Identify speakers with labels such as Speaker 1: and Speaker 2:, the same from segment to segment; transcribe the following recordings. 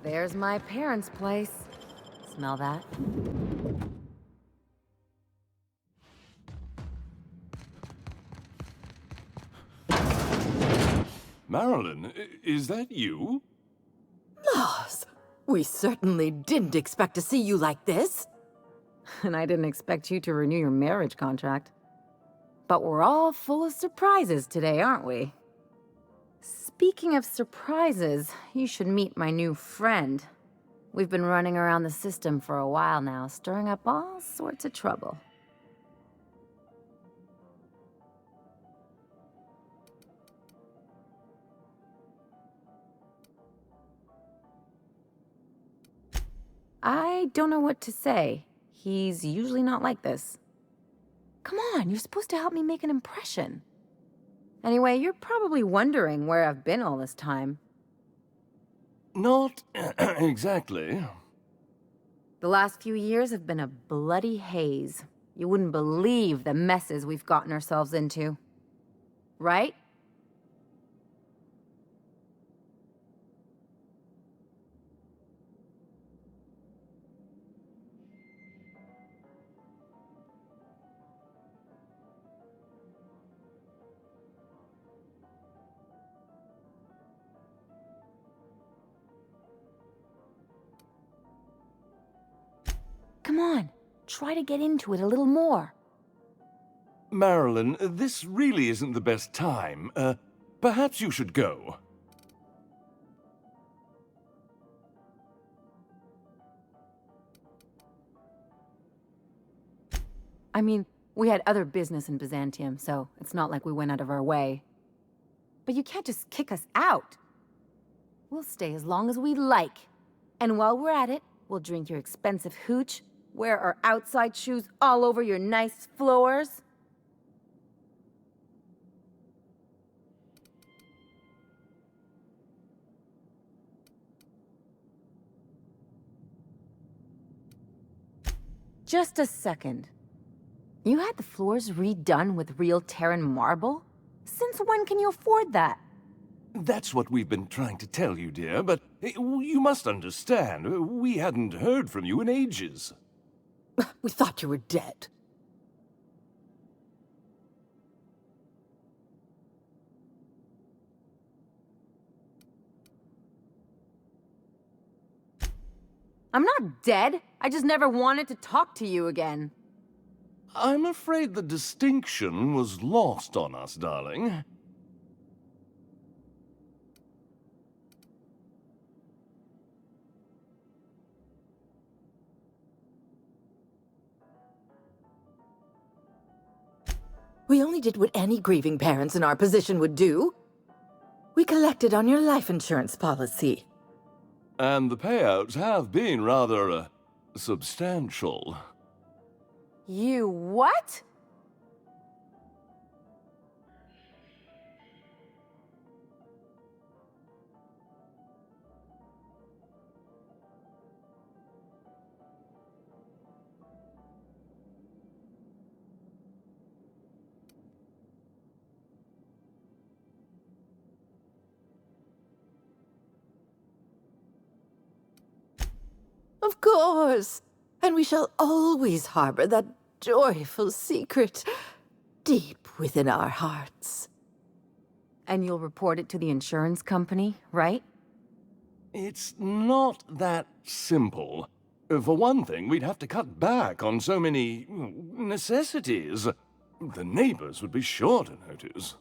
Speaker 1: There's my parents' place. Smell that?
Speaker 2: Marilyn, is that you?
Speaker 3: Laws, we certainly didn't expect to see you like this.
Speaker 1: And I didn't expect you to renew your marriage contract. But we're all full of surprises today, aren't we? Speaking of surprises, you should meet my new friend. We've been running around the system for a while now, stirring up all sorts of trouble. I don't know what to say. He's usually not like this. Come on, you're supposed to help me make an impression. Anyway, you're probably wondering where I've been all this time.
Speaker 2: Not exactly.
Speaker 1: The last few years have been a bloody haze. You wouldn't believe the messes we've gotten ourselves into. Right? Come on, try to get into it a little more.
Speaker 2: Marilyn, this really isn't the best time. Perhaps you should go.
Speaker 1: I mean, we had other business in Byzantium, so it's not like we went out of our way. But you can't just kick us out. We'll stay as long as we like. And while we're at it, we'll drink your expensive hooch, wear our outside shoes all over your nice floors. Just a second. You had the floors redone with real Terran marble? Since when can you afford that?
Speaker 2: That's what we've been trying to tell you, dear, but you must understand, we hadn't heard from you in ages.
Speaker 3: We thought you were dead.
Speaker 1: I'm not dead. I just never wanted to talk to you again.
Speaker 2: I'm afraid the distinction was lost on us, darling.
Speaker 3: We only did what any grieving parents in our position would do. We collected on your life insurance policy.
Speaker 2: And the payouts have been rather, substantial.
Speaker 1: You what?
Speaker 3: Of course. And we shall always harbor that joyful secret deep within our hearts.
Speaker 1: And you'll report it to the insurance company, right?
Speaker 2: It's not that simple. For one thing, we'd have to cut back on so many necessities. The neighbors would be sure to notice.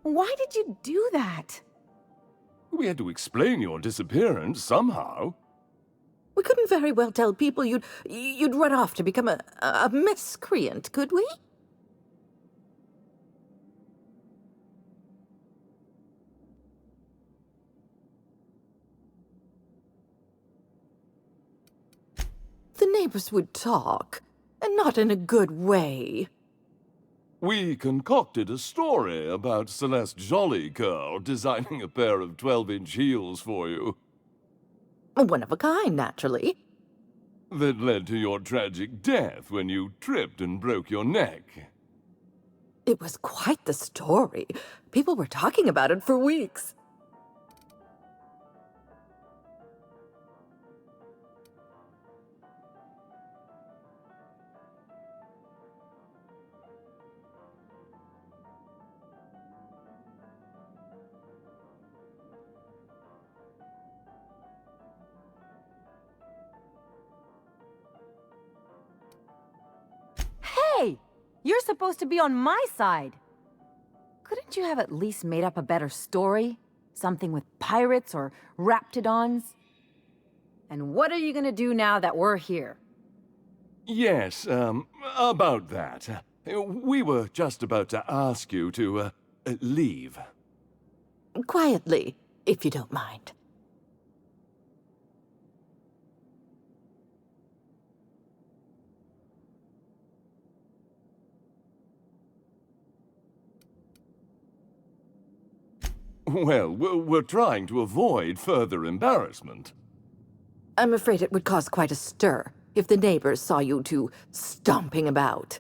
Speaker 1: Why did you do that?
Speaker 2: We had to explain your disappearance somehow.
Speaker 3: We couldn't very well tell people you'd run off to become a miscreant, could we? The neighbors would talk, and not in a good way.
Speaker 2: We concocted a story about Celeste Jollycurl designing a pair of 12-inch heels for you.
Speaker 3: One of a kind, naturally.
Speaker 2: That led to your tragic death when you tripped and broke your neck.
Speaker 3: It was quite the story. People were talking about it for weeks.
Speaker 1: Hey! You're supposed to be on my side! Couldn't you have at least made up a better story? Something with pirates or raptidons? And what are you gonna do now that we're here?
Speaker 2: Yes, about that. We were just about to ask you to, leave.
Speaker 3: Quietly, if you don't mind.
Speaker 2: Well, we're trying to avoid further embarrassment.
Speaker 3: I'm afraid it would cause quite a stir if the neighbors saw you two stomping about.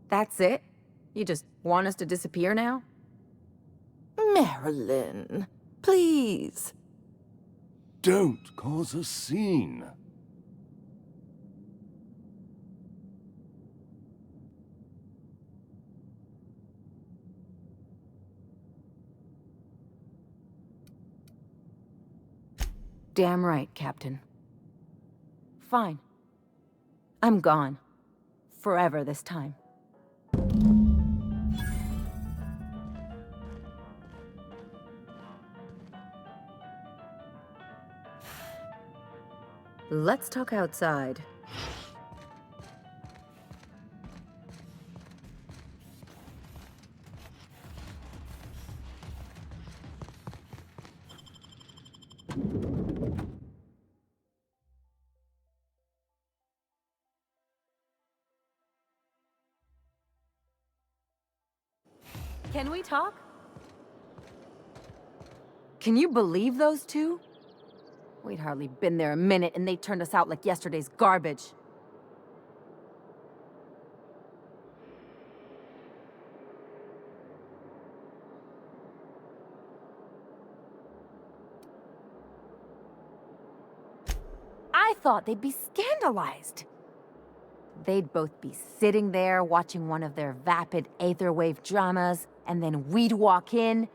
Speaker 1: That's it? You just want us to disappear now?
Speaker 3: Marilyn, please.
Speaker 2: Don't cause a scene.
Speaker 1: Damn right, Captain. Fine. I'm gone. Forever this time. Let's talk outside. Can we talk? Can you believe those two? We'd hardly been there a minute and they turned us out like yesterday's garbage. I thought they'd be scandalized. They'd both be sitting there watching one of their vapid aetherwave dramas, and then we'd walk in.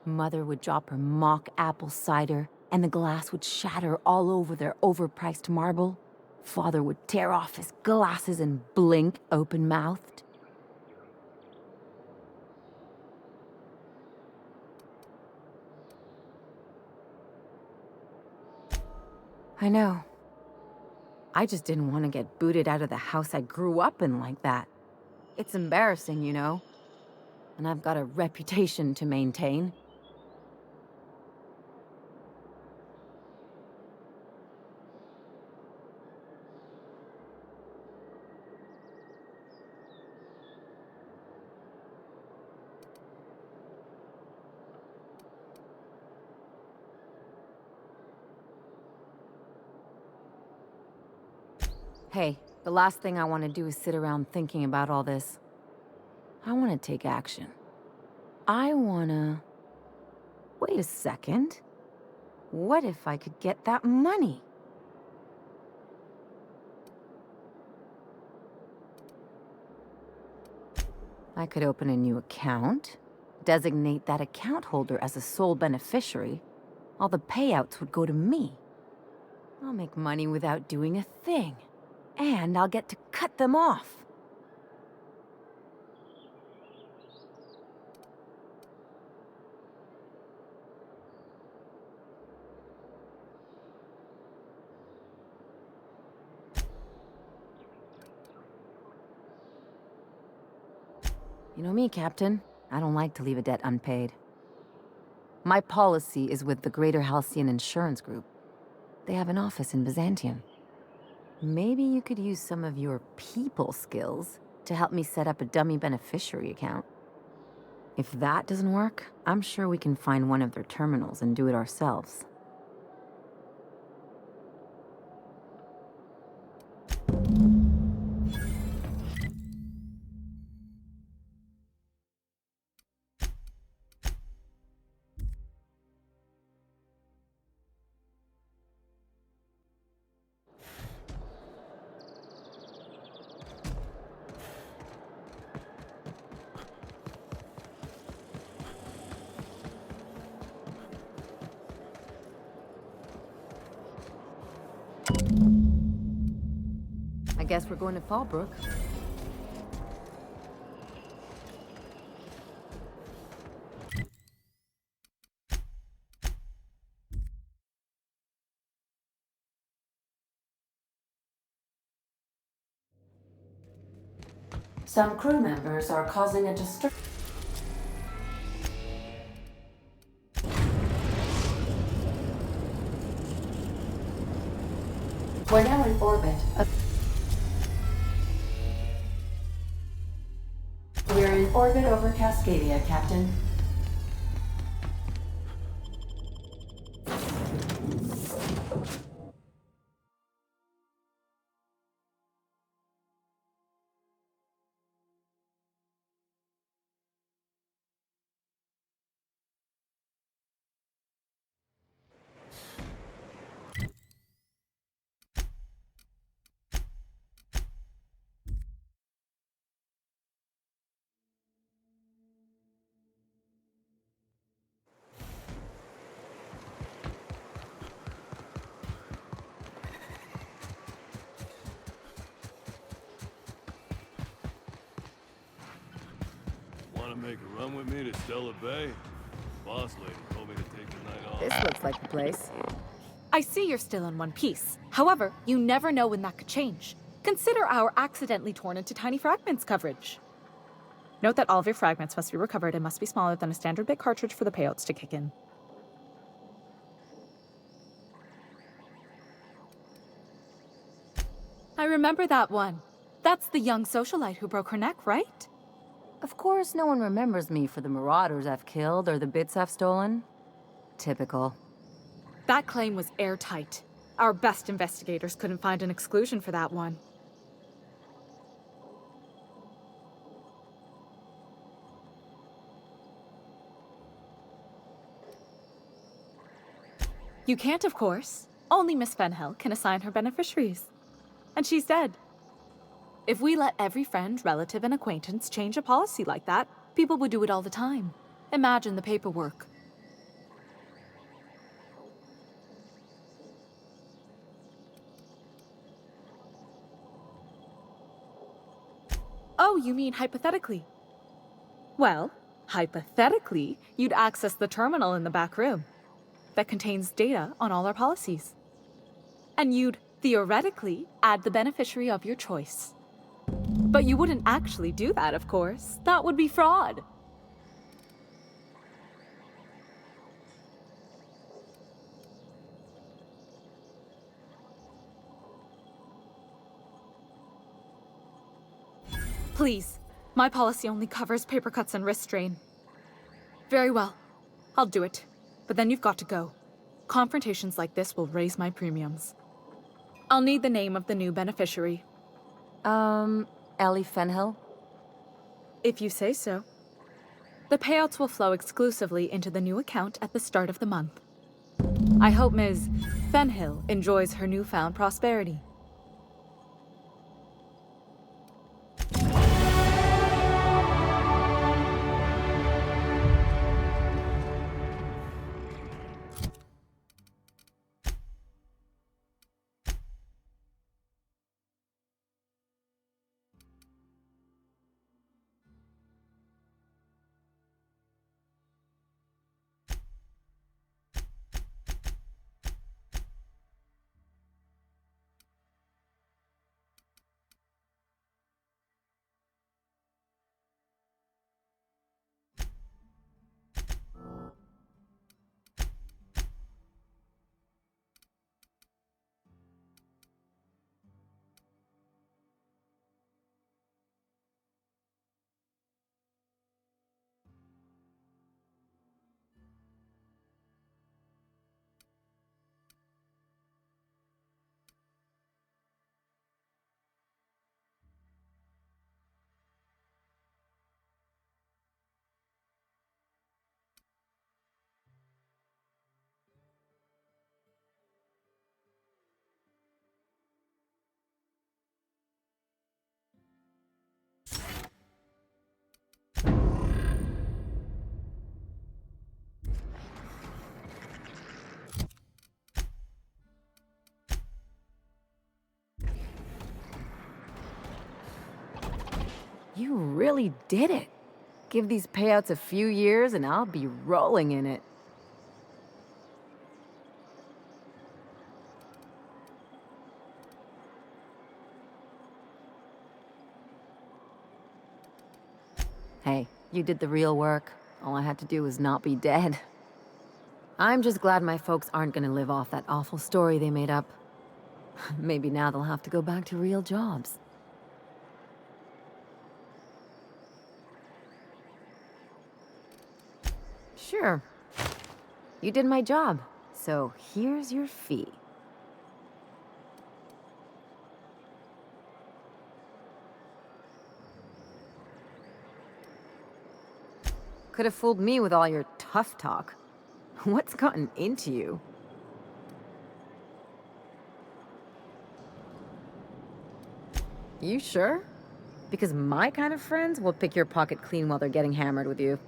Speaker 1: Mother would drop her mock apple cider, and the glass would shatter all over their overpriced marble. Father would tear off his glasses and blink open-mouthed. I know. I just didn't want to get booted out of the house I grew up in like that. It's embarrassing, you know. And I've got a reputation to maintain. Hey, the last thing I want to do is sit around thinking about all this. I want to take action. I want to... Wait a second. What if I could get that money? I could open a new account, designate that account holder as a sole beneficiary. All the payouts would go to me. I'll make money without doing a thing. And I'll get to cut them off. You know me, Captain. I don't like to leave a debt unpaid. My policy is with the Greater Halcyon Insurance Group. They have an office in Byzantium. Maybe you could use some of your people skills to help me set up a dummy beneficiary account. If that doesn't work, I'm sure we can find one of their terminals and do it ourselves. I guess we're going to Fallbrook.
Speaker 4: Some crew members are causing a disturbance. We're now in orbit. We're in orbit over Cascadia, Captain.
Speaker 2: Want to make a run with me to Stella Bay? Boss lady told me to take the night off.
Speaker 1: This looks like the place.
Speaker 5: I see you're still in one piece. However, you never know when that could change. Consider our accidentally torn into tiny fragments coverage. Note that all of your fragments must be recovered and must be smaller than a standard bit cartridge for the payouts to kick in. I remember that one. That's the young socialite who broke her neck, right?
Speaker 1: Of course, no one remembers me for the marauders I've killed or the bits I've stolen. Typical.
Speaker 5: That claim was airtight. Our best investigators couldn't find an exclusion for that one. You can't, of course. Only Miss Fenhill can assign her beneficiaries. And she's dead. If we let every friend, relative, and acquaintance change a policy like that, people would do it all the time. Imagine the paperwork. Oh, you mean hypothetically? Well, hypothetically, you'd access the terminal in the back room that contains data on all our policies. And you'd, theoretically, add the beneficiary of your choice. But you wouldn't actually do that, of course. That would be fraud. Please, my policy only covers paper cuts and wrist strain. Very well, I'll do it. But then you've got to go. Confrontations like this will raise my premiums. I'll need the name of the new beneficiary.
Speaker 1: Ellie Fenhill?
Speaker 5: If you say so. The payouts will flow exclusively into the new account at the start of the month. I hope Ms. Fenhill enjoys her newfound prosperity.
Speaker 1: You really did it. Give these payouts a few years and I'll be rolling in it. Hey, you did the real work. All I had to do was not be dead. I'm just glad my folks aren't gonna live off that awful story they made up. Maybe now they'll have to go back to real jobs. Sure. You did my job, so here's your fee. Could have fooled me with all your tough talk. What's gotten into you? You sure? Because my kind of friends will pick your pocket clean while they're getting hammered with you.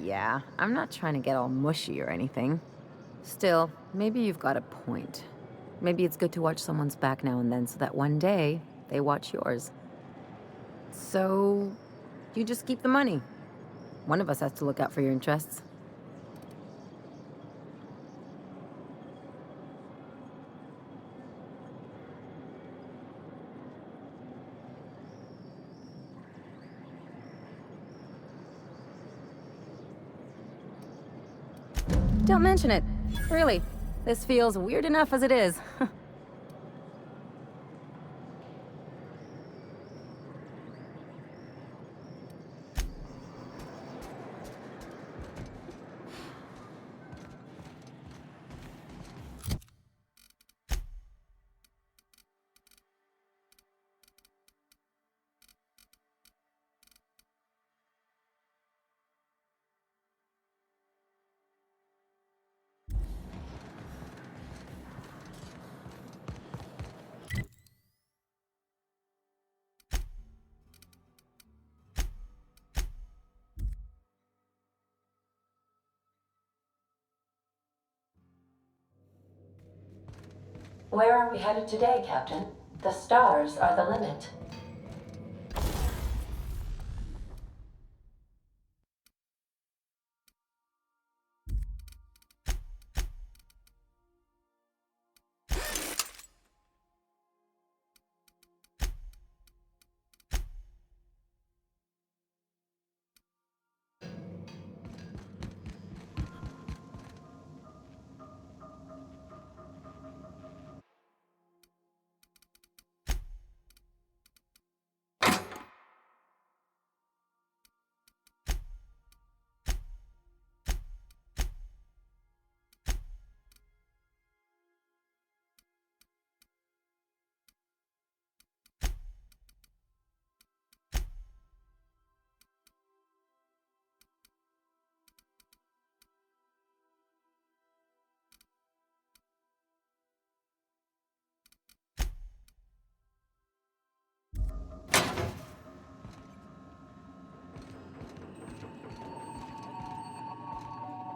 Speaker 1: Yeah. I'm not trying to get all mushy or anything. Still, maybe you've got a point. Maybe it's good to watch someone's back now and then so that one day they watch yours. So, you just keep the money. One of us has to look out for your interests. Don't mention it. Really. This feels weird enough as it is.
Speaker 4: Where are we headed today, Captain? The stars are the limit.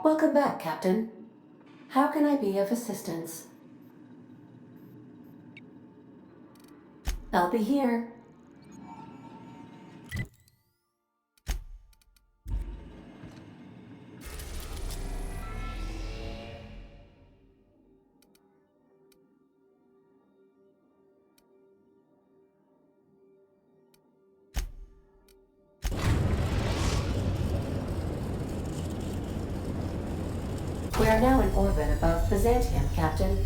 Speaker 4: Welcome back, Captain. How can I be of assistance? I'll be here. We are now in orbit above Byzantium, Captain.